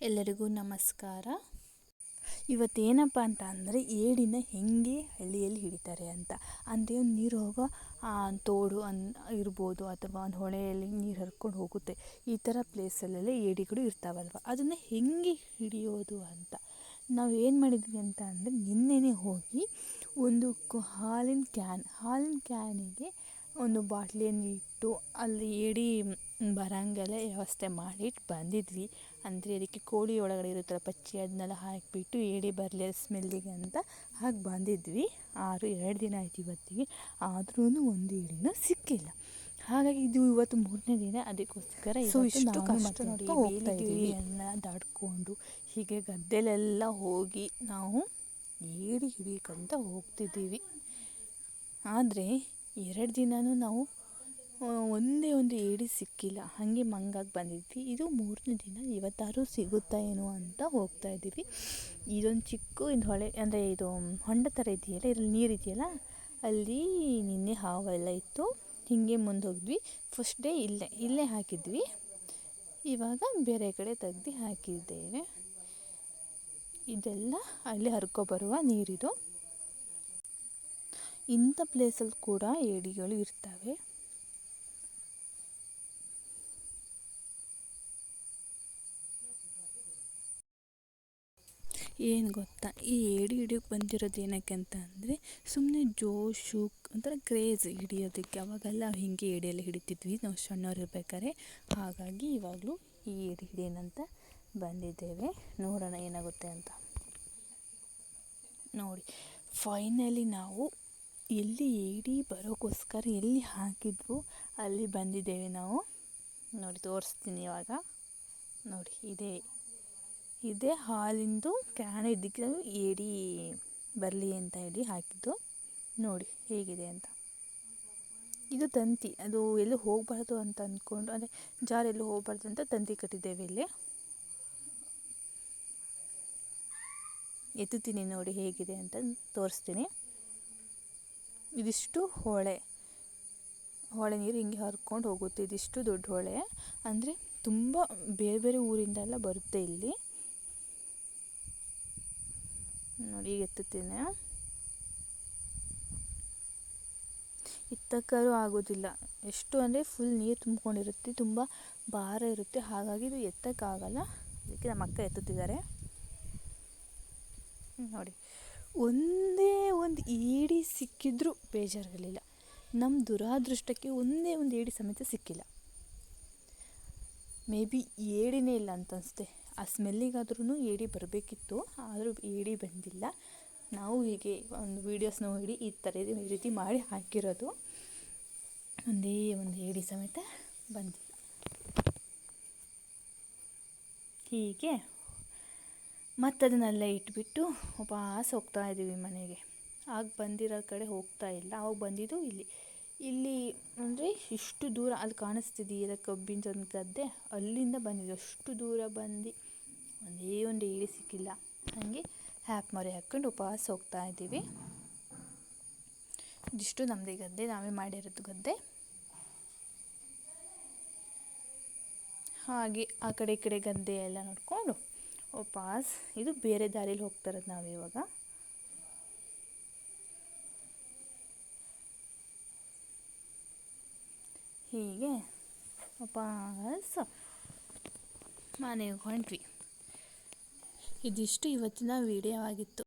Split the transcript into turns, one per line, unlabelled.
ಎಲ್ಲರಿಗೂ ನಮಸ್ಕಾರ. ಇವತ್ತೇನಪ್ಪ ಅಂತ ಅಂದರೆ ಏಡಿನ ಹೆಂಗೆ ಹಳ್ಳಿಯಲ್ಲಿ ಹಿಡಿತಾರೆ ಅಂತ. ಅಂದರೆ ಒಂದು ನೀರು ಹೋಗೋ ತೋಡು ಇರ್ಬೋದು, ಅಥವಾ ಒಂದು ಹೊಳೆಯಲ್ಲಿ ನೀರು ಹರ್ಕೊಂಡು ಹೋಗುತ್ತೆ. ಈ ಥರ ಪ್ಲೇಸಲ್ಲೆಲ್ಲ ಏಡಿಗಳು ಇರ್ತಾವಲ್ವ, ಅದನ್ನು ಹೆಂಗೆ ಹಿಡಿಯೋದು ಅಂತ ನಾವು ಏನು ಮಾಡಿದ್ವಿ ಅಂತ ಅಂದರೆ, ನಿನ್ನೆನೇ ಹೋಗಿ ಒಂದು ಹಾಲಿನ ಕ್ಯಾನಿಗೆ ಒಂದು ಬಾಟ್ಲಿಯನ್ನು ಇಟ್ಟು ಅಲ್ಲಿ ಏಡಿ ಬರಂಗೆಲ್ಲ ವ್ಯವಸ್ಥೆ ಮಾಡಿಟ್ಟು ಬಂದಿದ್ವಿ. ಅಂದರೆ ಅದಕ್ಕೆ ಕೋಳಿ ಒಳಗಡೆ ಇರುತ್ತಲ್ಲ ಪಚ್ಚಿ, ಅದನ್ನೆಲ್ಲ ಹಾಕಿಬಿಟ್ಟು ಏಡಿ ಬರಲಿ ಸ್ಮೆಲ್ಲಿಗೆ ಅಂತ ಹಾಗೆ ಬಂದಿದ್ವಿ. 2 ದಿನ ಆಯ್ತು ಇವತ್ತಿಗೆ, ಆದ್ರೂ ಒಂದು ಏಡಿನೂ ಸಿಕ್ಕಿಲ್ಲ. ಹಾಗಾಗಿ ಇದು ಇವತ್ತು 3ನೇ ದಿನ. ಅದಕ್ಕೋಸ್ಕರ ಇಷ್ಟು ಕಷ್ಟ ನೋಡಿ, ಹೋಗ್ತಾಯಿದ್ವಿ ಎಲ್ಲ ದಾಟ್ಕೊಂಡು ಹೀಗೆ ಗದ್ದೆಲೆಲ್ಲ ಹೋಗಿ ನಾವು ಏಡಿ ಹಿಡಿಯಕ್ಕಂತ ಹೋಗ್ತಿದ್ದೀವಿ. ಆದರೆ 2 ದಿನವೂ ನಾವು ಒಂದೇ ಒಂದು ಏಡಿ ಸಿಕ್ಕಿಲ್ಲ. ಹಾಗೆ ಮಂಗಾಗಿ ಬಂದಿದ್ವಿ. ಇದು 3ನೇ ದಿನ. ಇವತ್ತಾದ್ರೂ ಸಿಗುತ್ತಾ ಏನೋ ಅಂತ ಹೋಗ್ತಾಯಿದ್ದೀವಿ. ಇದೊಂದು ಚಿಕ್ಕ ಹೊಳೆ, ಅಂದರೆ ಇದು ಹೊಂಡ ಥರ ಇದೆಯಲ್ಲ, ಇದ್ರಲ್ಲಿ ನೀರು ಇದೆಯಲ್ಲ, ಅಲ್ಲಿ ನಿನ್ನೆ ಹಾವೆಲ್ಲ ಇತ್ತು. ಹೀಗೆ ಮುಂದೆ ಹೋಗಿದ್ವಿ. ಫಸ್ಟ್ ಡೇ ಇಲ್ಲೇ ಹಾಕಿದ್ವಿ. ಇವಾಗ ಬೇರೆ ಕಡೆ ತೆಗ್ದು ಹಾಕಿದ್ದೇವೆ. ಇದೆಲ್ಲ ಅಲ್ಲಿ ಹರ್ಕೊಬರುವ ನೀರಿದು. ಇಂಥ ಪ್ಲೇಸಲ್ಲಿ ಕೂಡ ಏಡಿಗಳು ಇರ್ತವೆ. ಏನು ಗೊತ್ತಾ, ಈ ಏಡಿ ಹಿಡಿಯೋಕ್ಕೆ ಬಂದಿರೋದು ಏನಕ್ಕೆ ಅಂತ ಅಂದರೆ, ಸುಮ್ಮನೆ ಜೋಶು ಒಂಥರ ಕ್ರೇಜ್ ಹಿಡಿಯೋದಕ್ಕೆ. ಅವಾಗೆಲ್ಲ ಹಿಂಗೆ ಏಡಿಯಲ್ಲಿ ಹಿಡಿತಿದ್ವಿ ನಾವು ಸಣ್ಣವ್ರು ಇರ್ಬೇಕಾದ್ರೆ. ಹಾಗಾಗಿ ಇವಾಗಲೂ ಈ ಏಡಿ ಹಿಡಿಯೋಣಂತ ಬಂದಿದ್ದೇವೆ. ನೋಡೋಣ ಏನಾಗುತ್ತೆ ಅಂತ. ನೋಡಿ, ಫೈನಲಿ ನಾವು ಎಲ್ಲಿ ಏಡಿ ಬರೋಕ್ಕೋಸ್ಕರ ಎಲ್ಲಿ ಹಾಕಿದ್ವು ಅಲ್ಲಿ ಬಂದಿದ್ದೇವೆ ನಾವು. ನೋಡಿ ತೋರಿಸ್ತೀನಿ ಇವಾಗ. ನೋಡಿ, ಇದೇ ಹಾಲಿಂದು ಕ್ಯಾನ್. ಇದಕ್ಕೆ ಏಡಿ ಬರಲಿ ಅಂತ ಹೇಳಿ ಹಾಕಿದ್ದು. ನೋಡಿ ಹೇಗಿದೆ ಅಂತ. ಇದು ತಂತಿ, ಅದು ಎಲ್ಲೂ ಹೋಗಬಾರ್ದು ಅಂತ ಅಂದ್ಕೊಂಡು, ಅಂದರೆ ಜಾರೆಲ್ಲೂ ಹೋಗಬಾರ್ದು ಅಂತ ತಂತಿ ಕಟ್ಟಿದ್ದೇವೆ ಇಲ್ಲಿ. ಎತ್ತುತ್ತೀನಿ ನೋಡಿ ಹೇಗಿದೆ ಅಂತ ತೋರಿಸ್ತೀನಿ. ಇದಿಷ್ಟು ಹೊಳೆ ನೀರು ಹಿಂಗೆ ಹರ್ಕೊಂಡು ಹೋಗುತ್ತೆ. ಇದಿಷ್ಟು ದೊಡ್ಡ ಹೊಳೆ. ಅಂದರೆ ತುಂಬ ಬೇರೆ ಊರಿಂದೆಲ್ಲ ಬರುತ್ತೆ ಇಲ್ಲಿ. ನೋಡಿ ಈಗ ಎತ್ತುತ್ತೀನಿ. ಎತ್ತಕ್ಕಾದ್ರೂ ಆಗೋದಿಲ್ಲ. ಎಷ್ಟು ಅಂದರೆ ಫುಲ್ ನೀರು ತುಂಬಿಕೊಂಡಿರುತ್ತೆ, ತುಂಬ ಭಾರ ಇರುತ್ತೆ. ಹಾಗಾಗಿ ಇದು ಎತ್ತಕ್ಕಾಗಲ್ಲ. ಅದಕ್ಕೆ ನಮ್ಮ ಅಕ್ಕ ಎತ್ತುತ್ತಿದ್ದಾರೆ. ನೋಡಿ, ಒಂದೇ ಒಂದು ಏಡಿ ಸಿಕ್ಕಿದ್ರೂ ಬೇಜಾರಿರಲಿಲ್ಲ. ನಮ್ಮ ದುರಾದೃಷ್ಟಕ್ಕೆ ಒಂದೇ ಒಂದು ಏಡಿ ಸಮೇತ ಸಿಕ್ಕಿಲ್ಲ. ಮೇ ಬಿ ಏಡಿನೇ ಇಲ್ಲ ಅಂತ ಅನಿಸುತ್ತೆ. ಆ ಸ್ಮೆಲ್ಲಿಗಾದ್ರೂ ಏಡಿ ಬರಬೇಕಿತ್ತು, ಆದರೂ ಏಡಿ ಬಂದಿಲ್ಲ. ನಾವು ಹೀಗೆ ಒಂದು ವೀಡಿಯೋಸ್ ನೋಡಿ ಈ ರೀತಿ ಮಾಡಿ ಹಾಕಿರೋದು. ಒಂದೇ ಒಂದು ಏಡಿ ಸಮೇತ ಬಂದಿಲ್ಲ. ಹೀಗೆ ಮತ್ತು ಅದನ್ನೆಲ್ಲ ಇಟ್ಬಿಟ್ಟು ವಾಪಸ್ ಹೋಗ್ತಾ ಇದ್ದೀವಿ ಮನೆಗೆ. ಆಗ ಬಂದಿರೋ ಕಡೆ ಹೋಗ್ತಾ ಇಲ್ಲ. ಅವಾಗ ಬಂದಿದ್ದು ಇಲ್ಲಿ ಅಂದರೆ ಇಷ್ಟು ದೂರ ಅಲ್ಲಿ ಕಾಣಿಸ್ತಿದೆಯಲ್ಲ ಕಬ್ಬಿನ ಒಂದು ಗದ್ದೆ, ಅಲ್ಲಿಂದ ಬಂದಿದ್ದು. ಅಷ್ಟು ದೂರ ಬಂದು ಒಂದೇ ಒಂದು ಏಡಿ ಸಿಕ್ಕಿಲ್ಲ. ಹಾಗೆ ಹ್ಯಾಪ್ ಮರಿ ಹಾಕ್ಕೊಂಡು ವಾಪಸ್ ಹೋಗ್ತಾ ಇದ್ದೀವಿ. ಇದಿಷ್ಟು ನಮ್ಮದೇ ಗದ್ದೆ, ನಾವೇ ಮಾಡಿರೋದು ಗದ್ದೆ. ಹಾಗೆ ಆ ಕಡೆ ಈ ಕಡೆ ಗದ್ದೆ ಎಲ್ಲ ನೋಡಿಕೊಂಡು ವಾಪಸ್, ಇದು ಬೇರೆ ದಾರಿಯಲ್ಲಿ ಹೋಗ್ತಾ ಇರೋದು ನಾವಿವಾಗ. ಹೀಗೆ ವಾಪಸ್ ಮನೆಗೆ ಹೊಂಟ್ವಿ. ಇದಿಷ್ಟು ಇವತ್ತಿನ ವಿಡಿಯೋ ಆಗಿತ್ತು.